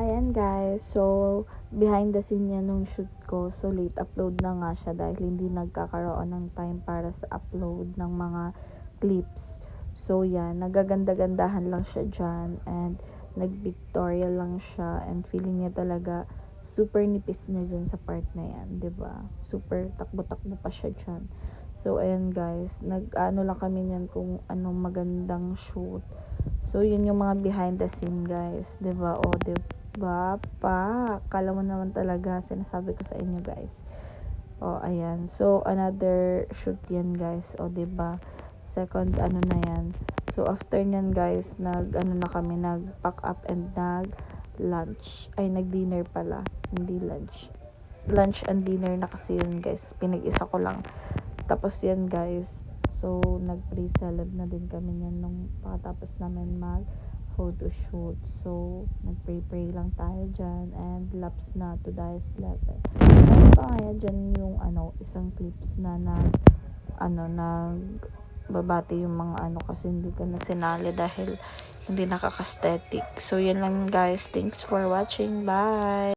ayan guys. So, behind the scene yan nung shoot ko. So, late upload na nga siya dahil hindi nagkakaroon ng time para sa upload ng mga clips. So, yan. Nagaganda-gandahan lang siya dyan. And, nag-pictorial lang siya. And, feeling niya talaga super nipis niya dyan sa part na yan. 'Di ba? Super takbo-takbo pa siya dyan. So, ayan guys. Nag-ano lang kami niyan kung anong magandang shoot. So, yun yung mga behind the scene, guys. 'Di ba? O, 'di ba? Kala mo naman talaga sinasabi ko sa inyo, guys. O, ayan. So, another shoot yan, guys. O, 'di ba? Second ano na yan. So, after nyan, guys, nag-ano na kami, nag-pack up and nag-lunch. Ay, nag-dinner pala. Hindi lunch. Lunch and dinner na kasi yun, guys. Pinag-isa ko lang. Tapos yan, guys. So, nag-pre-celeb na din kami niyan nung pagkatapos namin mag-photoshoot. So, nag-pray-pray lang tayo dyan and laps na to the highest level. Meron pa kaya dyan yung isang clips na babati yung mga kasi hindi ko na sinali dahil hindi nakaka-aesthetic. So, yan lang guys. Thanks for watching. Bye!